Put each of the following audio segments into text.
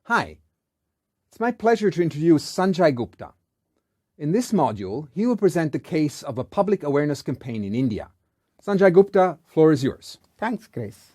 Hi, it's my pleasure to introduce Sanjay Gupta. In this module, he will present the case of a public awareness campaign in India. Sanjay Gupta, floor is yours. Thanks, Chris.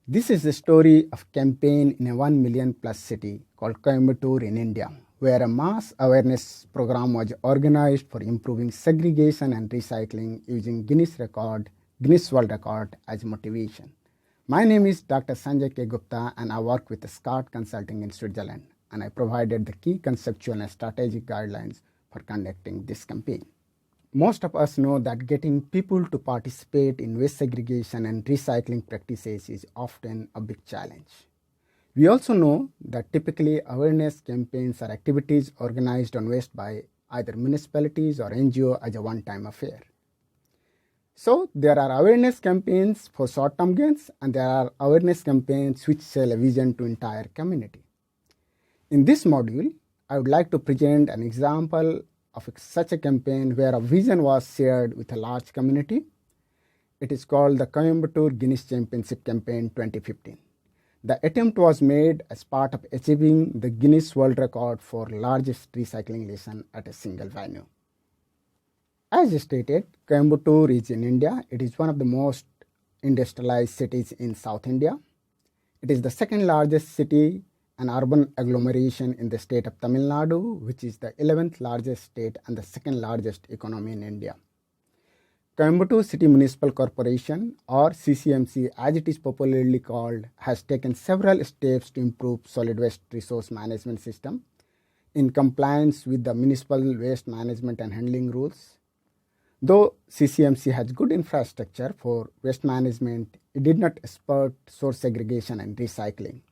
This is the story of a campaign in a 1 million plus city called Coimbatore in India, where a mass awareness program was organized for improving segregation and recycling using Guinness World Record as motivation. My name is Dr. Sanjay K. Gupta and I work with Scott Consulting in Switzerland, and I provided the key conceptual and strategic guidelines for conducting this campaign. Most of us know that getting people to participate in waste segregation and recycling practices is often a big challenge. We also know that typically awareness campaigns are activities organized on waste by either municipalities or NGO as a one-time affair. So there are awareness campaigns for short-term gains and there are awareness campaigns which sell a vision to entire community. In this module, I would like to present an example of such a campaign where a vision was shared with a large community. It is called the Coimbatore Guinness Championship Campaign 2015. The attempt was made as part of achieving the Guinness World Record for largest recycling lesson at a single venue. As stated, Coimbatore is in India. It is one of the most industrialized cities in South India. It is the second largest city and urban agglomeration in the state of Tamil Nadu, which is the 11th largest state and the second largest economy in India. Coimbatore City Municipal Corporation, or CCMC as it is popularly called, has taken several steps to improve solid waste resource management system in compliance with the municipal waste management and handling rules. Though CCMC has good infrastructure for waste management, it did not expert source segregation and recycling.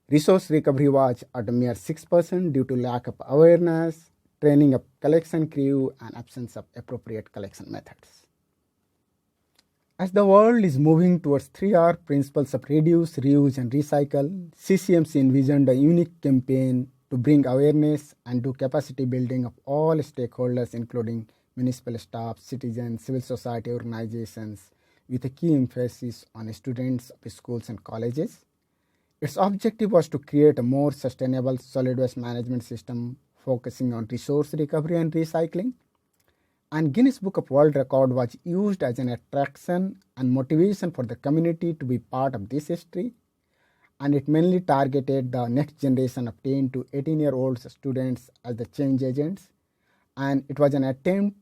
Resource recovery was at a mere 6% due to lack of awareness, training of collection crew, and absence of appropriate collection methods. As the world is moving towards 3R principles of reduce, reuse, and recycle, CCMC envisioned a unique campaign to bring awareness and do capacity building of all stakeholders, including municipal staff, citizens, civil society organizations, with a key emphasis on students of schools and colleges. Its objective was to create a more sustainable solid waste management system focusing on resource recovery and recycling. And Guinness Book of World Record was used as an attraction and motivation for the community to be part of this history. And it mainly targeted the next generation of 10 to 18-year-old students as the change agents. And it was an attempt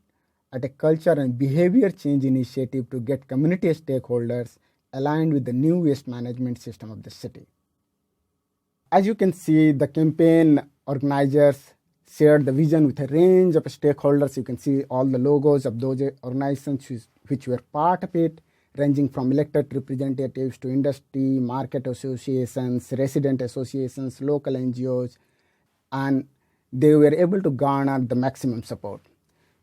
at a culture and behavior change initiative to get community stakeholders aligned with the new waste management system of the city. As you can see, the campaign organizers shared the vision with a range of stakeholders. You can see all the logos of those organizations which were part of it, ranging from elected representatives to industry, market associations, resident associations, local NGOs, and they were able to garner the maximum support.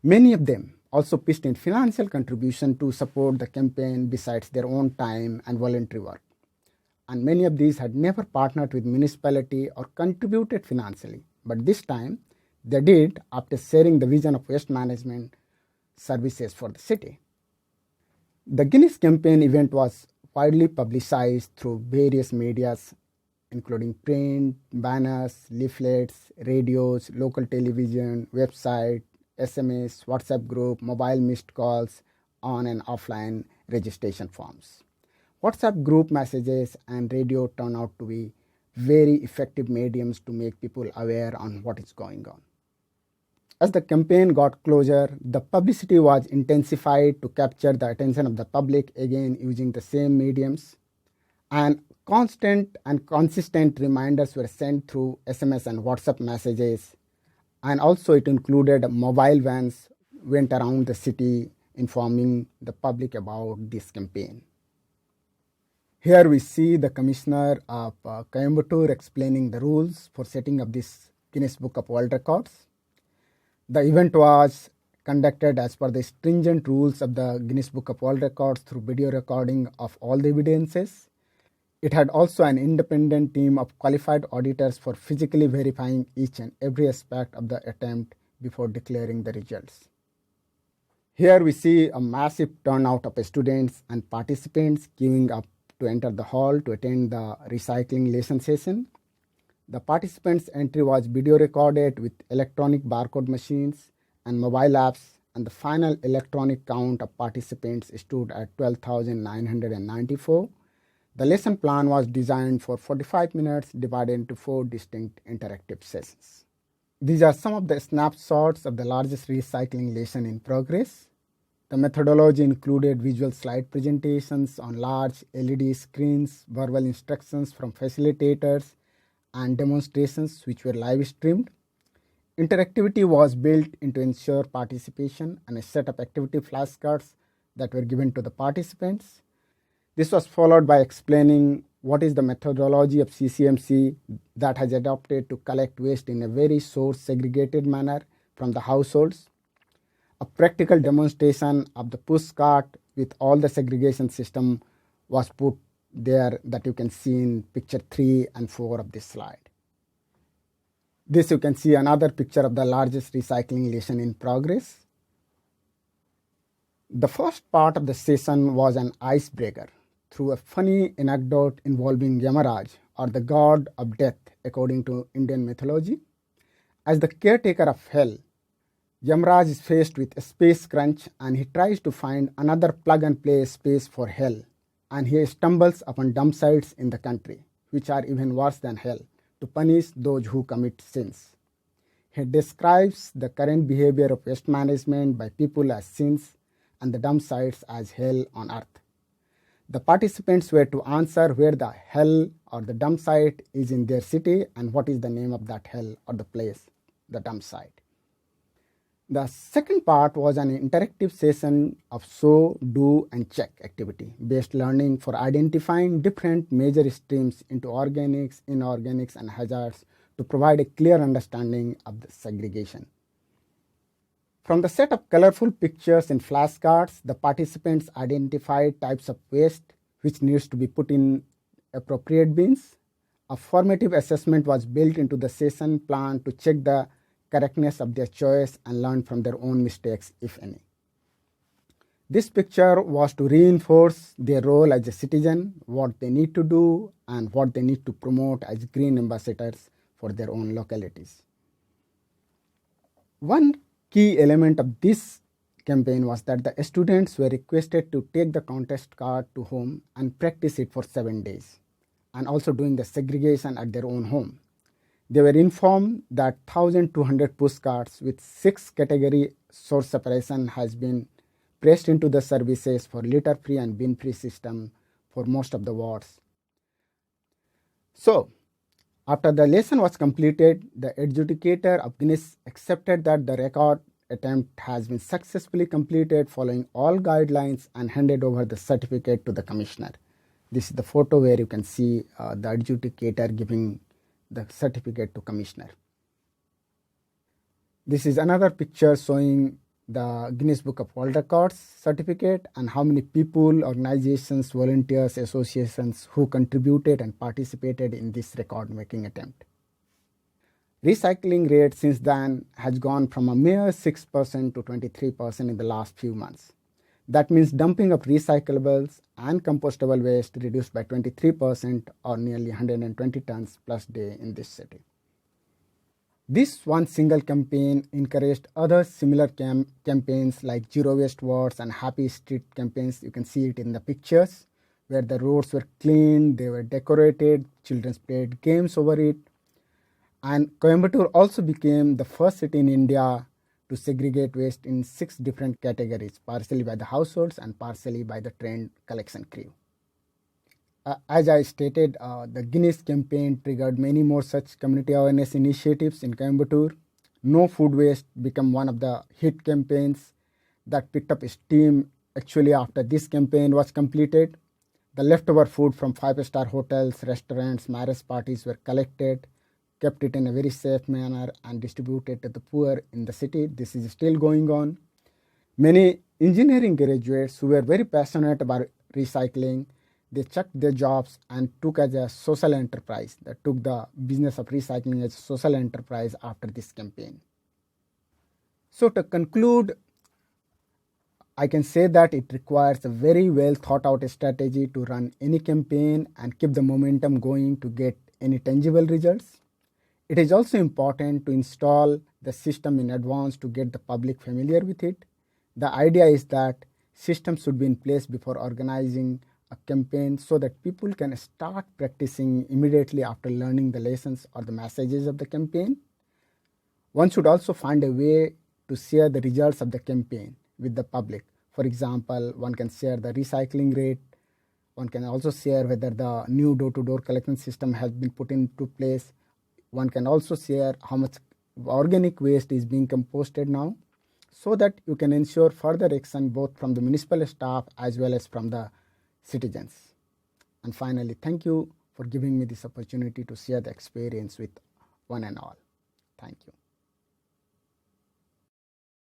Many of them also pitched in financial contribution to support the campaign besides their own time and voluntary work. And many of these had never partnered with municipality or contributed financially. But this time, they did after sharing the vision of waste management services for the city. The Guinness campaign event was widely publicized through various medias, including print, banners, leaflets, radios, local television, website, SMS, WhatsApp group, mobile missed calls, on and offline registration forms. WhatsApp group messages and radio turn out to be very effective mediums to make people aware on what is going on. As the campaign got closer, the publicity was intensified to capture the attention of the public, again using the same mediums. And constant and consistent reminders were sent through SMS and WhatsApp messages. And also it included mobile vans went around the city informing the public about this campaign. Here we see the commissioner of Coimbatore explaining the rules for setting up this Guinness Book of World Records. The event was conducted as per the stringent rules of the Guinness Book of World Records through video recording of all the evidences. It had also an independent team of qualified auditors for physically verifying each and every aspect of the attempt before declaring the results. Here we see a massive turnout of students and participants queuing up to enter the hall to attend the recycling lesson session. The participants' entry was video recorded with electronic barcode machines and mobile apps, and the final electronic count of participants stood at 12,994. The lesson plan was designed for 45 minutes divided into 4 distinct interactive sessions. These are some of the snapshots of the largest recycling lesson in progress. The methodology included visual slide presentations on large LED screens, verbal instructions from facilitators, and demonstrations which were live streamed. Interactivity was built in to ensure participation, and a set of activity flashcards that were given to the participants. This was followed by explaining what is the methodology of CCMC that has adopted to collect waste in a very source segregated manner from the households. A practical demonstration of the push cart with all the segregation system was put there that you can see in picture 3 and 4 of this slide. This you can see another picture of the largest recycling lesson in progress. The first part of the session was an icebreaker through a funny anecdote involving Yamaraj, or the god of death according to Indian mythology. As the caretaker of hell, Yamaraj is faced with a space crunch and he tries to find another plug-and-play space for hell, and he stumbles upon dump sites in the country, which are even worse than hell, to punish those who commit sins. He describes the current behavior of waste management by people as sins and the dump sites as hell on earth. The participants were to answer where the hell or the dump site is in their city and what is the name of that hell or the place, the dump site. The second part was an interactive session of show, do, and check activity based learning for identifying different major streams into organics, inorganics, and hazards to provide a clear understanding of the segregation. From the set of colorful pictures and flashcards, the participants identified types of waste which needs to be put in appropriate bins. A formative assessment was built into the session plan to check the correctness of their choice and learn from their own mistakes, if any. This picture was to reinforce their role as a citizen, what they need to do, and what they need to promote as green ambassadors for their own localities. One key element of this campaign was that the students were requested to take the contest card to home and practice it for 7 days, and also doing the segregation at their own home. They were informed that 1,200 pushcards with 6 category source separation has been pressed into the services for litter-free and bin-free system for most of the wards. So, after the lesson was completed, the adjudicator of Guinness accepted that the record attempt has been successfully completed following all guidelines and handed over the certificate to the commissioner. This is the photo where you can see the adjudicator giving the certificate to commissioner. This is another picture showing the Guinness Book of World Records certificate and how many people, organizations, volunteers, associations who contributed and participated in this record-making attempt. Recycling rate since then has gone from a mere 6% to 23% in the last few months. That means dumping of recyclables and compostable waste reduced by 23% or nearly 120 tons plus day in this city. This one single campaign encouraged other similar campaigns like Zero Waste Wards and Happy Street campaigns. You can see it in the pictures where the roads were cleaned, they were decorated, children played games over it. And Coimbatore also became the first city in India to segregate waste in 6 different categories, partially by the households and partially by the trained collection crew. As I stated, the Guinness campaign triggered many more such community awareness initiatives in Coimbatore. No Food Waste became one of the hit campaigns that picked up steam actually after this campaign was completed. The leftover food from 5-star hotels, restaurants, marriage parties were collected, kept it in a very safe manner and distributed to the poor in the city. This is still going on. Many engineering graduates who were very passionate about recycling, they chucked their jobs and took as a social enterprise, that took the business of recycling as a social enterprise after this campaign. So to conclude, I can say that it requires a very well thought out strategy to run any campaign and keep the momentum going to get any tangible results. It is also important to install the system in advance to get the public familiar with it. The idea is that systems should be in place before organizing a campaign so that people can start practicing immediately after learning the lessons or the messages of the campaign. One should also find a way to share the results of the campaign with the public. For example, one can share the recycling rate. One can also share whether the new door-to-door collection system has been put into place. One can also share how much organic waste is being composted now, so that you can ensure further action both from the municipal staff as well as from the citizens. And finally, thank you for giving me this opportunity to share the experience with one and all. Thank you.